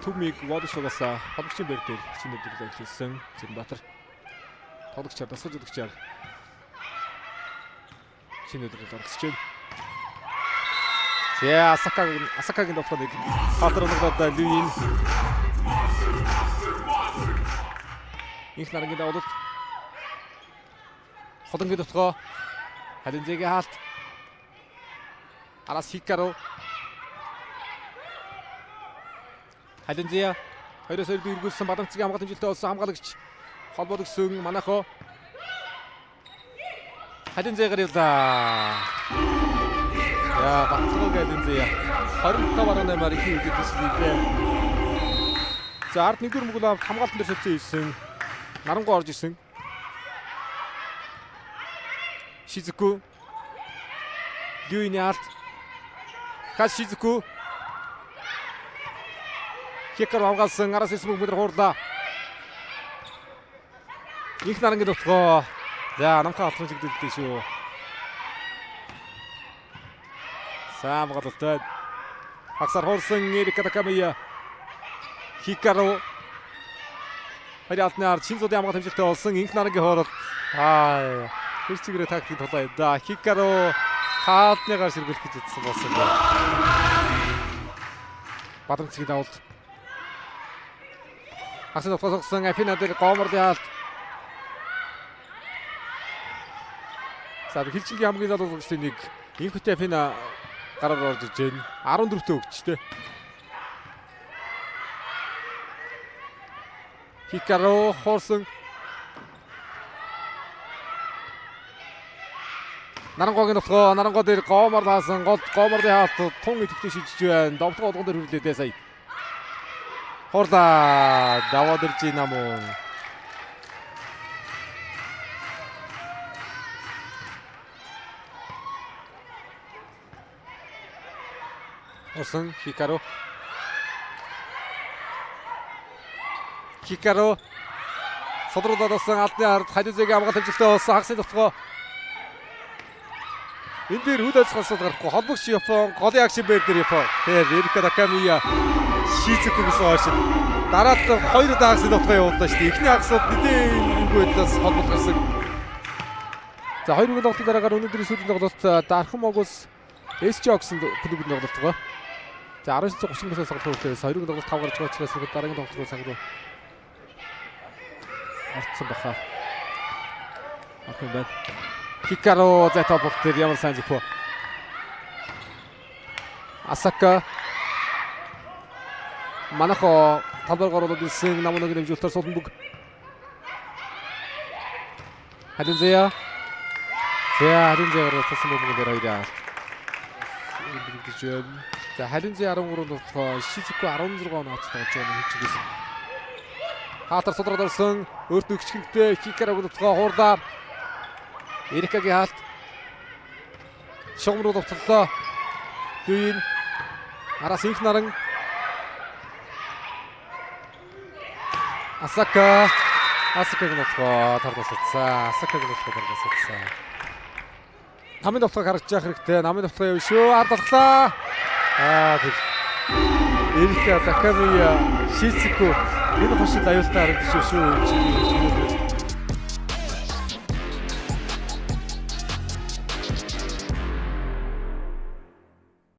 Түмийг Водошоогоос холбогчийн байр дээр шинэ өдрөөр эхлүүлсэн Зэнбаатар тоглогчаар дасгаж өгчээр шинэ өдрөөр оролцож байна. За Асакагийн тоглолтыг хатар оногдоод Лүин их нарангийн давуулт Холонгийн дотгоо Халинзэгийн хаалт Арас Хикаро Халинзэ 2-2 дүүргүүлсэн Бадамцгийн хамгаалалт хэмжилтээ олсон хамгаалагч холбоод өгсөн Манахо Халинзэгээр явлаа. Яа батлог Халинзэ 25.8-аар их үлдэж ирсэн. За ард нэгдүгээр мөглөө авт хамгаалтан дээр сэлцэн ирсэн. Нарангуу орж ирсэн. Шизуку Лүиний алт Шизуку Хикаро хамгаалсан араас ирсэн мөдөр хуурлаа. Их нарангийн дотгоо. За намхаа алхам чигдэлтэй шүү. Сам гадалтай. Аксар хорсон Эрика Такамия. Хикаро Хариалтнаар Шинзодын хамгаалалт хэмжилтээ олсон инх нарангийн хоорол. Хэрчигрээ тактик толоо. Да Хикаро хаалтныгаар сэргүүлэх гэж утсан болсон байна. Бадамцгийн давуулт. Аксад тогтсон Афина дээр гомордын хаалт. За Хилчингийн хамгийн залуулагчдын нэг инхтэй Афина гараар орж иж байна. 14-т өгчтэй. Хикаро хорсон Нарангогийн дотгоо Нарангоо дээр гомор даасан гомордын хаалт тун идэвхтэй шижиж байна. Довтлогоо болгон дээр хөвлөдөө сая. Хорда даваад ирж байна мөн. Осон Хикаро содролоодсан алдны ард Халинзэгийн хамгаалалт хэмжилтээ олсон хагсын дотгоо энэ дээр үйл ажиллагаасаа гарахгүй холбогч Япон голын агшин байр дээр Япон тэр Эрика Такамия Шизуку гэсэн хойш дараад хоёр хагсын дотгоо явууллаа шүү дээ. Эхний хагсууд нэгэн байдлаас холбогд гарсан. За хоёр үгийн тоглолтын дараагаар өнөөдрийн сүүлийн тоглолт Дархан Могус SJ гэсэн клубын тоглолт байгаа. За 19:30-аас тоглолтоос хоёр үгийн тоглолт 5 гарч байгаа учраас дараагийн тоглолт цаг руу орцсон баха. Ахын байна. Хикаро зэтэ болтер ямар сайн зүгөө. Асака Манахо талбайгаар ороод ирсэн намууны нэмжүүлэлтээр Суланбүг. Халинзэ. Халинзэгээр тасан бүгд дээр хоёроо. За Халинзэ 13 дотгоо Шизуку 16 онооц тоглож байгаа нэг чигээс. Хатар судраад орсон өөрт нь өчгөнтэй Хикаро дотгоо хуурлаа. Эрикагийн хаалт. Шогмруу довтлоо. Лүин араас инх наран Асакагийн дотгоо тардасцсан. Асакагийн дотгоо тардасцсан. Намын довтлог харагдаж явах хэрэгтэй. Намын довтлог явна шүү. Ардлаа. Тэр Эрика Такамия Шизуку энэ хошид аюултай харагдаж шүү.